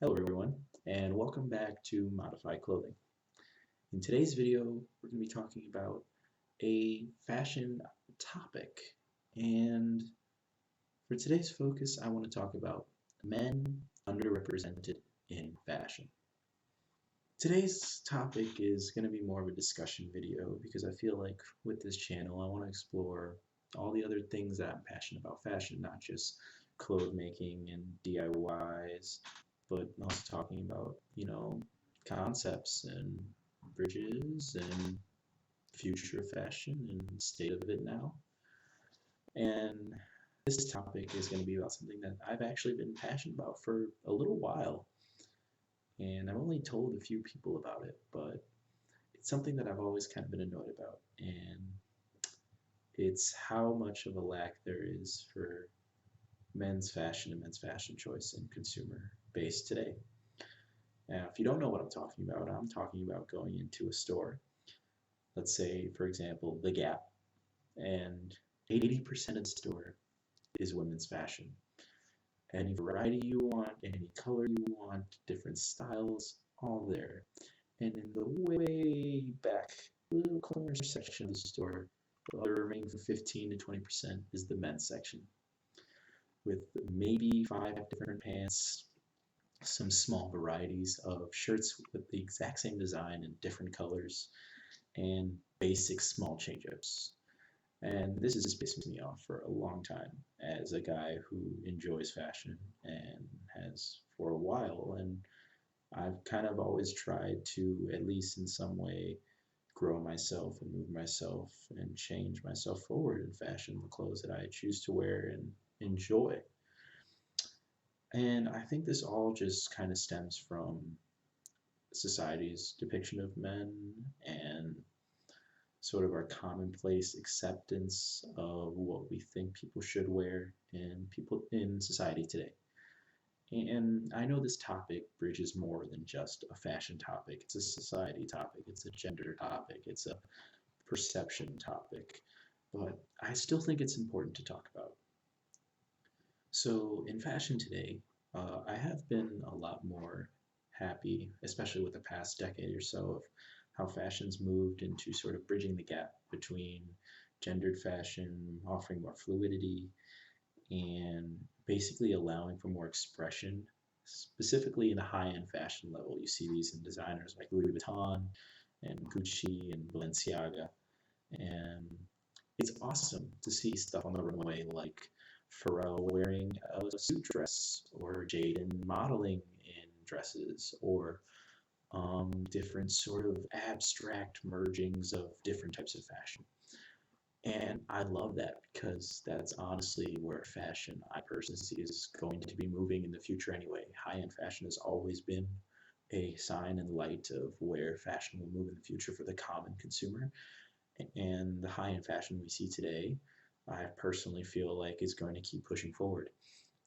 Hello everyone, and welcome back to Modified Clothing. In today's video, we're going to be talking about a fashion topic. And for today's focus, I want to talk about men underrepresented in fashion. Today's topic is going to be more of a discussion video because I feel like with this channel, I want to explore all the other things that I'm passionate about fashion, not just clothes making and DIYs, but also talking about, concepts and bridges and future of fashion and state of it now. And this topic is going to be about something that I've actually been passionate about for a little while. And I've only told a few people about it, but it's something that I've always kind of been annoyed about. And it's how much of a lack there is for men's fashion and men's fashion choice in consumer base today. Now, if you don't know what I'm talking about going into a store. Let's say, for example, The Gap, and 80% of the store is women's fashion. Any variety you want, any color you want, different styles, all there. And in the way back little corner section of the store, the remaining 15 to 20% is the men's section, with maybe 5 different pants, some small varieties of shirts with the exact same design in different colors, and basic small change-ups. And this has pissed me off for a long time as a guy who enjoys fashion and has for a while. And I've kind of always tried to, at least in some way, grow myself and move myself and change myself forward in fashion, the clothes that I choose to wear and enjoy. And I think this all just kind of stems from society's depiction of men and sort of our commonplace acceptance of what we think people should wear and people in society today. And I know this topic bridges more than just a fashion topic. It's a society topic, it's a gender topic, it's a perception topic, but I still think it's important to talk about. So in fashion today, I have been a lot more happy, especially with the past decade or so, of how fashion's moved into sort of bridging the gap between gendered fashion, offering more fluidity, and basically allowing for more expression, specifically in the high-end fashion level. You see these in designers like Louis Vuitton and Gucci and Balenciaga, and it's awesome to see stuff on the runway like Pharrell wearing a suit dress, or Jaden modeling in dresses, or different sort of abstract mergings of different types of fashion. And I love that because that's honestly where fashion, I personally see, is going to be moving in the future anyway. High-end fashion has always been a sign and light of where fashion will move in the future for the common consumer. And the high-end fashion we see today, I personally feel like is going to keep pushing forward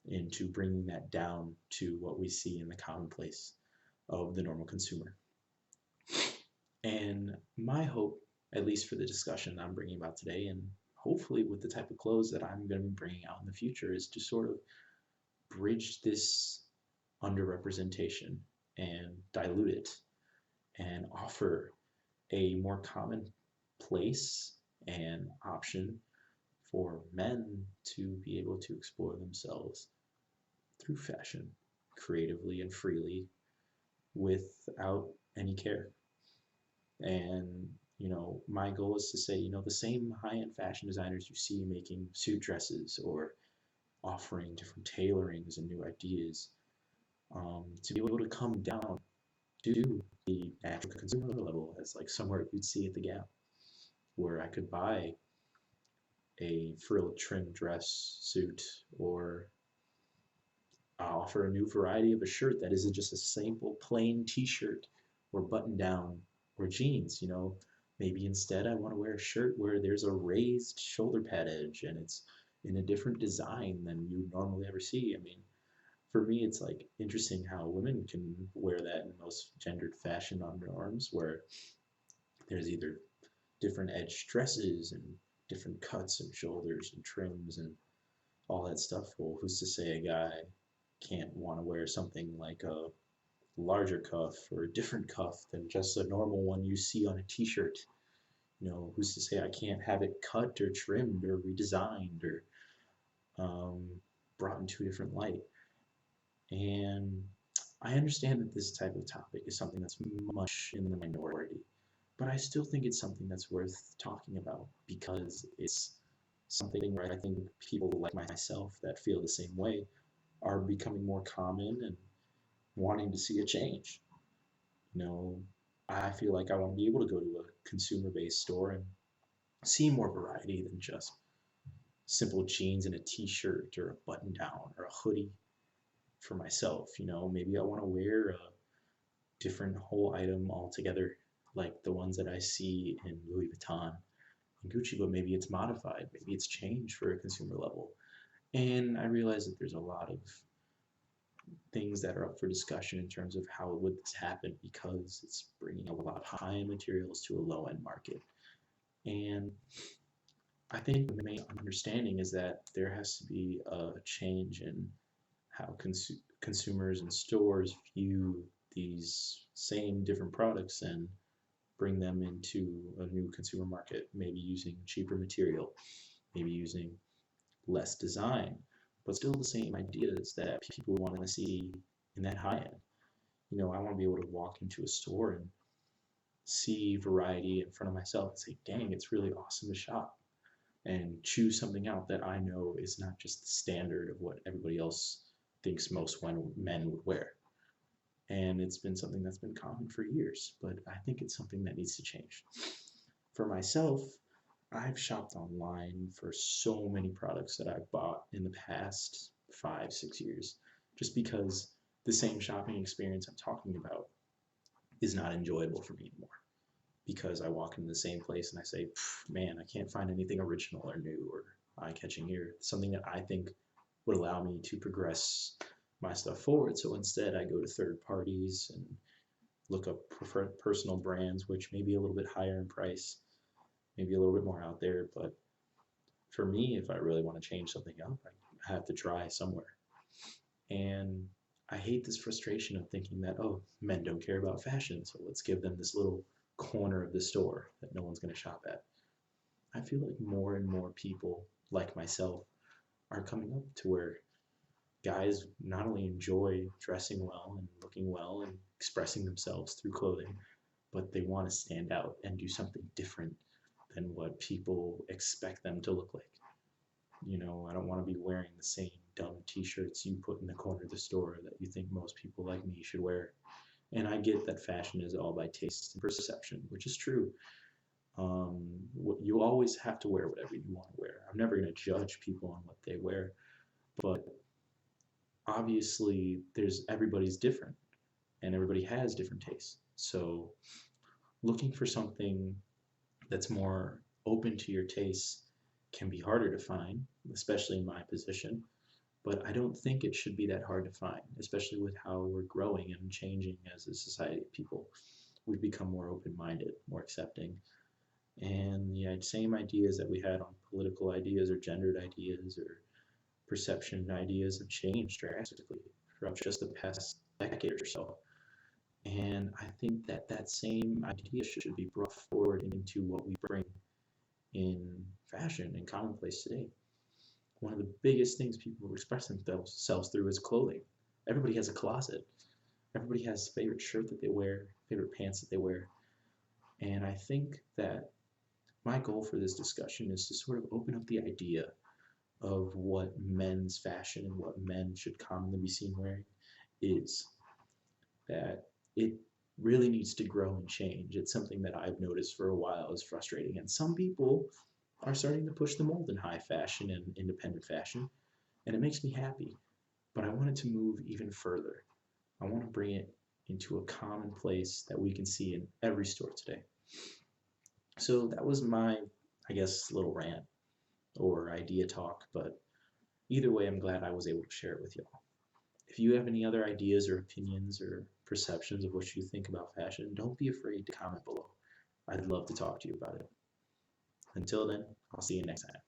into bringing that down to what we see in the commonplace of the normal consumer. And my hope, at least for the discussion I'm bringing about today, and hopefully with the type of clothes that I'm going to be bringing out in the future, is to sort of bridge this underrepresentation and dilute it and offer a more common place and option for men to be able to explore themselves through fashion creatively and freely without any care. And, my goal is to say, the same high-end fashion designers you see making suit dresses or offering different tailorings and new ideas, to be able to come down to the actual consumer level as like somewhere you'd see at the Gap, where I could buy a frilled trim dress suit, or offer a new variety of a shirt that isn't just a simple plain t-shirt or button down or jeans. Maybe instead I want to wear a shirt where there's a raised shoulder pad edge and it's in a different design than you would normally ever see. I mean, for me, it's like interesting how women can wear that in most gendered fashion on norms, where there's either different edge dresses and different cuts and shoulders and trims and all that stuff. Well, who's to say a guy can't want to wear something like a larger cuff or a different cuff than just a normal one you see on a t-shirt. Who's to say I can't have it cut or trimmed or redesigned or um, brought into a different light? And I understand that this type of topic is something that's much in the minority, but I still think it's something that's worth talking about because it's something where I think people like myself that feel the same way are becoming more common and wanting to see a change. You know, I feel like I want to be able to go to a consumer-based store and see more variety than just simple jeans and a t-shirt or a button down or a hoodie for myself. Maybe I want to wear a different whole item altogether, like the ones that I see in Louis Vuitton and Gucci, but maybe it's modified, maybe it's changed for a consumer level. And I realize that there's a lot of things that are up for discussion in terms of how would this happen because it's bringing a lot of high-end materials to a low-end market. And I think the main understanding is that there has to be a change in how consumers and stores view these same different products and bring them into a new consumer market, maybe using cheaper material, maybe using less design, but still the same ideas that people want to see in that high end. I want to be able to walk into a store and see variety in front of myself and say, dang, it's really awesome to shop and choose something out that I know is not just the standard of what everybody else thinks most men would wear. And it's been something that's been common for years, but I think it's something that needs to change. For myself, I've shopped online for so many products that I've bought in the past 5, 6 years, just because the same shopping experience I'm talking about is not enjoyable for me anymore. Because I walk into the same place and I say, man, I can't find anything original or new or eye-catching here, something that I think would allow me to progress my stuff forward. So instead, I go to third parties and look up personal brands, which may be a little bit higher in price, maybe a little bit more out there. But for me, if I really want to change something up, I have to try somewhere. And I hate this frustration of thinking that, oh, men don't care about fashion, so let's give them this little corner of the store that no one's going to shop at. I feel like more and more people like myself are coming up to where guys not only enjoy dressing well and looking well and expressing themselves through clothing, but they want to stand out and do something different than what people expect them to look like. I don't want to be wearing the same dumb t-shirts you put in the corner of the store that you think most people like me should wear. And I get that fashion is all by taste and perception, which is true. You always have to wear whatever you want to wear. I'm never going to judge people on what they wear, but obviously everybody's different and everybody has different tastes. So looking for something that's more open to your tastes can be harder to find, especially in my position. But I don't think it should be that hard to find, especially with how we're growing and changing as a society of people. We've become more open-minded, more accepting. And the same ideas that we had on political ideas or gendered ideas or perception ideas have changed drastically throughout just the past decade or so. And I think that same idea should be brought forward into what we bring in fashion and commonplace today. One of the biggest things people express themselves through is clothing. Everybody has a closet. Everybody has a favorite shirt that they wear, favorite pants that they wear. And I think that my goal for this discussion is to sort of open up the idea of what men's fashion and what men should commonly be seen wearing is. That it really needs to grow and change. It's something that I've noticed for a while is frustrating. And some people are starting to push the mold in high fashion and independent fashion, and it makes me happy. But I want it to move even further. I want to bring it into a common place that we can see in every store today. So that was my, little rant or idea talk, but either way, I'm glad I was able to share it with y'all. If you have any other ideas or opinions or perceptions of what you think about fashion, don't be afraid to comment below. I'd love to talk to you about it. Until then, I'll see you next time.